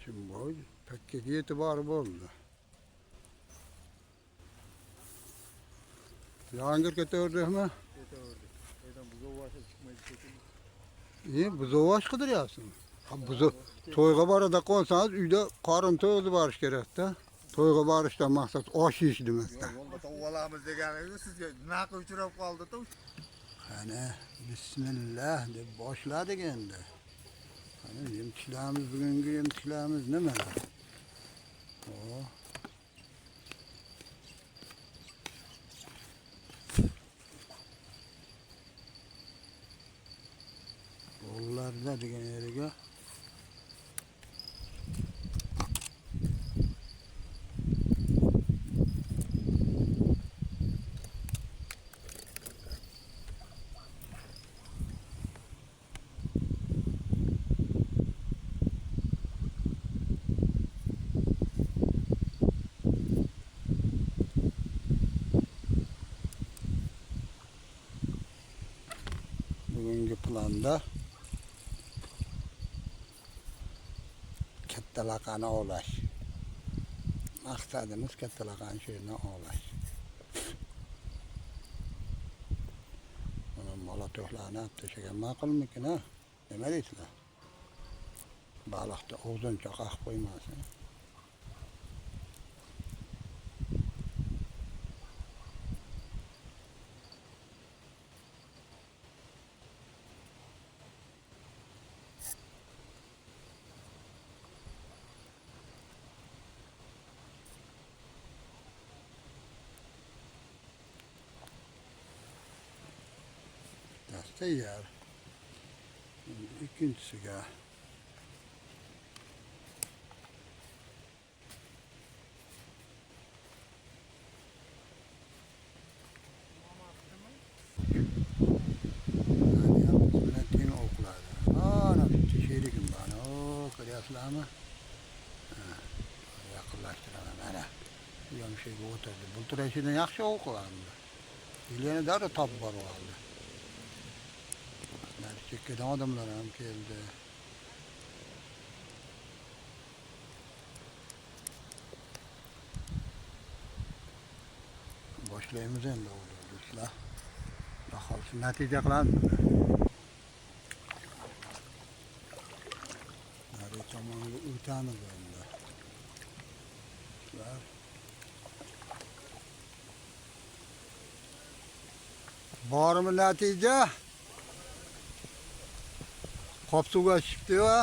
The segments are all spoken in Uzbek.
Şimdi bu pek itibarı oldu. Yağmur getirdi mi? Getirdik. Evden buzağı varsa çıkmayı çekin. İyi, buzağı başkadır yansın. Buzağı, toyga barada konsanız uyda karın toyuzu barış gerek de. Toyga barıştan maksat aş iş demek de. Yolda tavuğalamız deganınızda sizge nakı uçurap kaldı da. Hani bismillah deb başladık endi. Hani yemçilerimiz bugünkü yemçilerimiz ne merak? Oh. Bollarda degan yeriga bugünkü planda kattalaqani ovlash. Maqsadimiz kattalaqani she'rni ovlash. Mana molotohlarni olib tashlagan ma'qulmikin ha? Nima deysizlar? Baliqni og'zini choqib qo'ymasin. Dasta yer. İkincisiga teng o'qiladi. Ana bitta sherigim bor. O, ko'ryapsizlarmi? Yaqinlashtiraman mana. Bu ham shega o'tirdi. Bultirashidan yaxshi o'qiladi. Yilini darrov topib borib oldi. Nari chekkadan odamlar ham keldi. Boshlaymiz endi do'stlar. Baholisi natija qilamiz. Nari tomonga o'tamiz endi. Bormi natija? Qop suvga chiqdi-ku.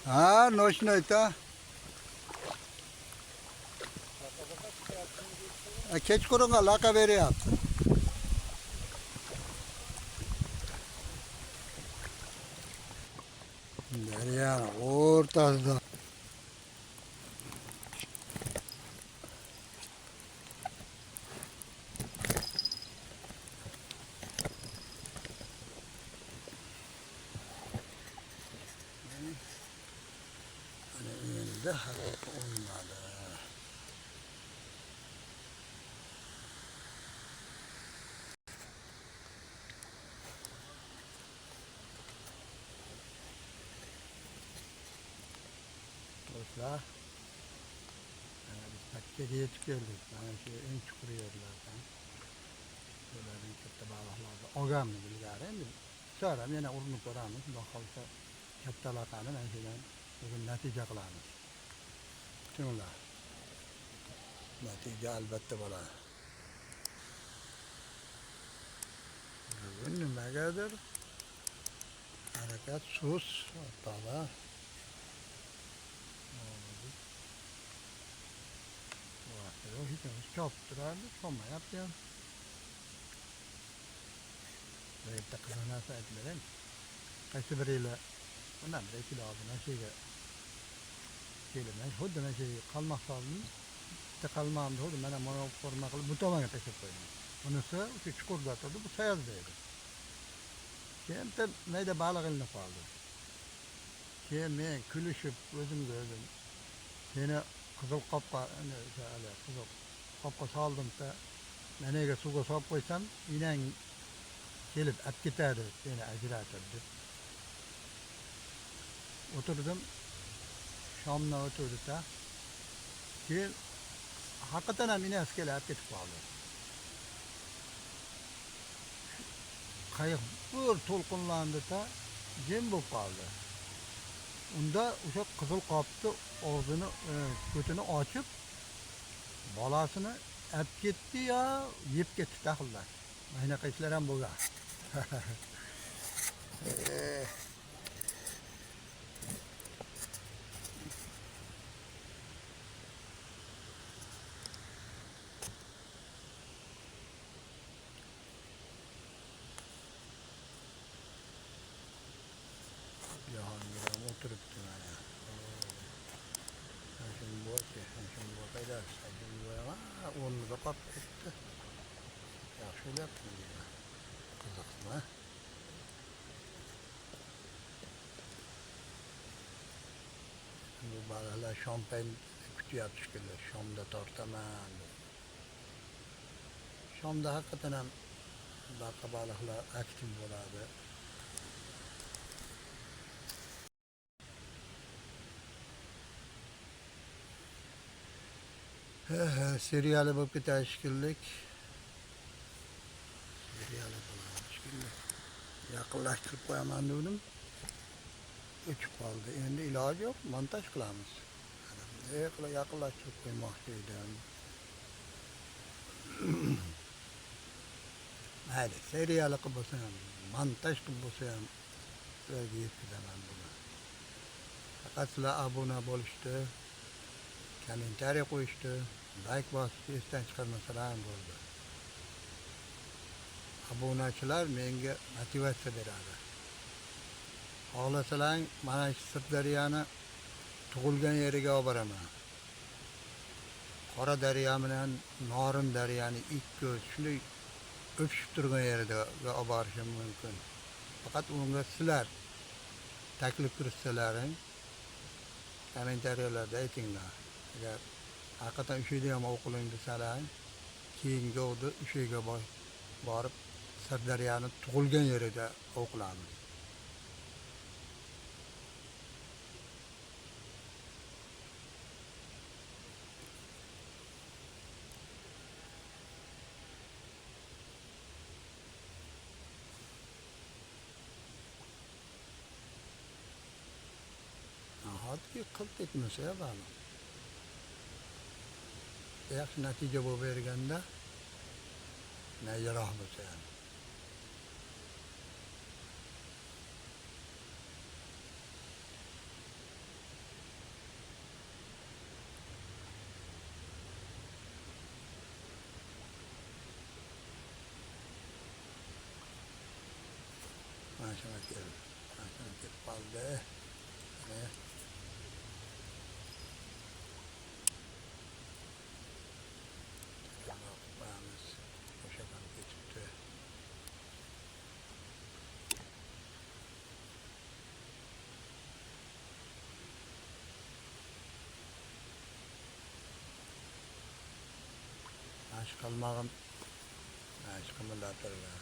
Ha, noshnoyta. Kechqurunga laqa beryapti. Daryoni o'rtasida. Endi haqiqat olmadi. Dostlar, biz takkaga yetib keldik. Mana shu eng chuqur yerlardan. Bularning katta baliqlarni olganmiz ilgari. Endi so'ram yana urinib ko'ramiz. Xudo xolsa katta laqani mana shundan bugun natija qilamiz. Tushunlar. Natija albatta bo'ladi. Bugun nimagadir harakat sust o'rtada. Hiç çok durardı, olmayıp ya. Böyle takılana saatlerin. Kaçı biriyle, ondan biri kilo aldığına şeyle, huduna şey kalmak sağlığını, işte kalmağımda hudu, bana onu korumak alıp, bu tamamı teşekkür ederim. Onunsa, şu çukurda atıldı, bu sayazdaydı. Şimdi neyde balık eline kaldı. Şimdi ben külüşüp, gözüm gördüm. Seni kızıl kapka, öyle kızıl kapka saldım da, menege suga soğuk koysam, inen gelip at giderdi, beni acıratırdı. Oturdum. Şamla oturduk da. Keyin hakikaten ham inasi kelib ketib qoldi. Qayiq bir to'lqinlandi da jim bo'lib qoldi. Unda o'sha qizil qopni og'zini, ko'tini ochib, bolasini olib ketdi yo yeb ketdi daxillar. Mana shunaqa ishlar ham bo'lgan. Jahongir ham o'tiribdi mana. Hashim buva qaydasiz? Hashim buva ham o'rnida qolib ketdi. Yaxshi o'lyaptimi deyman. Qiziqmi? Bu baliqlar shom payin kutyapti shekilli. Shomda tortaman deb. Shomda haqiqatan ham baqa baliqlar aktiv bo'ladi. Seriyali bo'lib ketadi shekilli. Seriyali bo'ladi shekilli. Yaqinlashtirib qo'yaman dedim. O'chib qoldi. Endi iloji yo'q, montaj qilamiz. Yaqinlashtirib qo'ymoqchi edim. Mayli, seriyali qilib bo'lsa ham, montaj qilib bo'lsa ham sizlarga yetkazaman buni. Faqat sizlar obuna bo'lishdi, kommentariy qo'yishdi, like bosishni esdan chiqarmasalar ham bo'ldi. Obunachilar menga motivatsiya beradi. Xohlasalar mana shu Sirdaryoni tug'ilgan yeriga olib boraman. Qora daryo bilan Norin daryoni ikki shunday o'pishib turgan yerida olib borishim mumkin. Faqat unga sizlar taklif kiritsalaring, kommentariyalarda aytinglar. Agar haqiqatan o'sha yerda ham o'qiling desalar, keyingi o'qda o'sha yerga borib Sirdaryoni tug'ilgan yerida o'qilamiz. Nahotki qilt etmasa baliq. Yaxshi natija bo'lib berganda najroq bo'lsa ham. Mana shunga kelib qoldi. Aşk qalmag'im, qimillattirgan.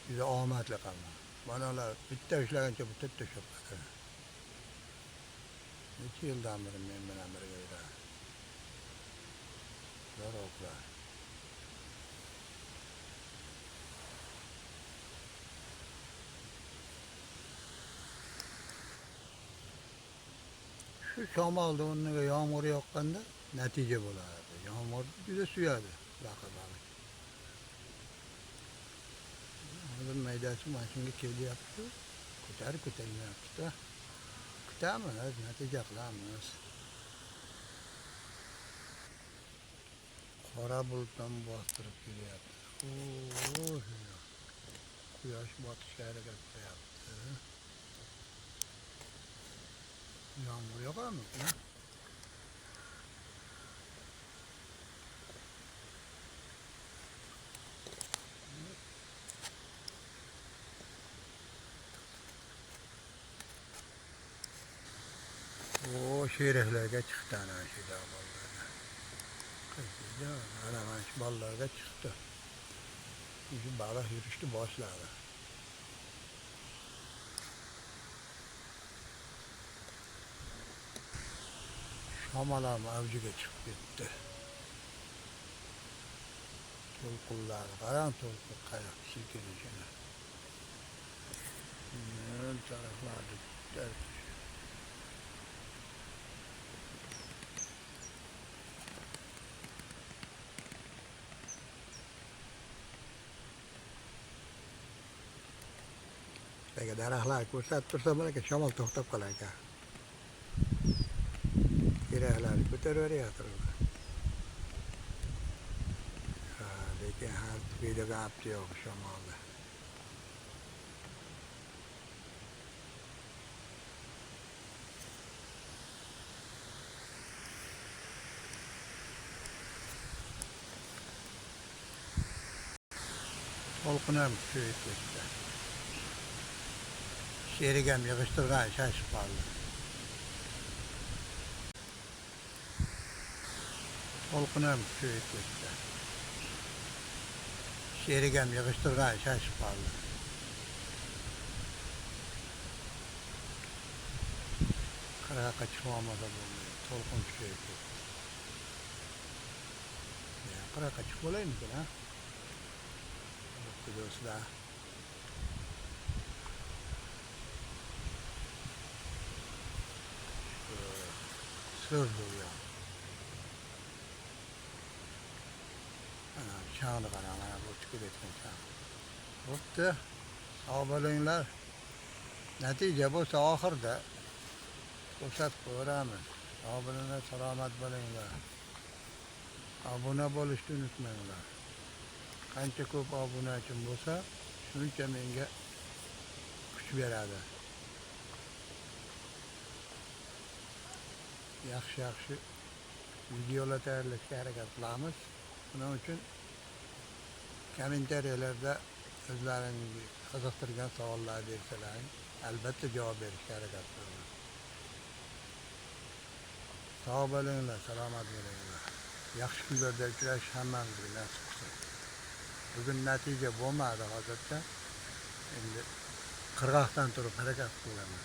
Juda omadli qalmoq. Manalar bitta ushlagancha bitta to'shab qoladi. Necha yildan beri men bilan birga yuradi. Zo'roqlar. Shu shamolda o'rniga yomg'ir yoqqanda natija bo'ladi. Yomg'ir juda suyadi baqalarni. Hozir maydasi mana shunga kelyapti. Ko'taryapti-da. Kutamiz, natija qilamiz. Qora bulutdan bostirib kelyapti. Quyosh botishga harakat qilyapti. Yağmur yağar mı? O şereflerge çıktı ana şeyde ballarga. Kızıydı, ana şu ballarga çıktı. Şu balık yürüyüştü başladı. Şamalam avcıga çıkıp gitti. To'lqinlar, qarang to'lqin qayoq silkinishini. Yo'l taraflarni dard. Agar daraxtlar ko'rsatib tursa balki shamol to'xtab qolar ekan. Keraklarni ko'taraverayapti. Lekin har videoga olib yo'q shamolni. To'lqin ham kuchayib ketdi. Sherik ham yig'ishtirgan shashib qoldi. To'lqin ham kuchayib ketdi. Sherik ham yig'ishtirgan shashib qoldi. Qirg'oqqa chiqolmasa bo'lmaydi. To'lqin kuchayib ketdi. Qirg'oqqa chiqib bo'laymikin, ha? Do'stlar. So'z bo'lyapti. Ana changni qarang, mana bu o'tib ketayotgan chang. Bo'pti. Sog' bo'linglar. Natija bo'lsa oxirida ko'rsatib ko'ramiz. Sog' bo'linglar, salomat bo'linglar. Obuna bo'lishni unutmanglar. Qancha ko'p obunachim bo'lsa, shuncha menga kuch beradi. Yaxshi videolar tayyorlashga harakat qilamiz. Buning uchun kommentariyalarda o'zlaringizni qiziqtirgan savollar bersalaring, albatta javob berishga harakat qilaman. Sog' bo'linglar, salomat bo'linglar. Yaxshi kunlarda uchrashish hammamizga nasib qilsin. Bugun natija bo'lmadi hozircha. Endi qirg'oqdan turib harakat qilaman.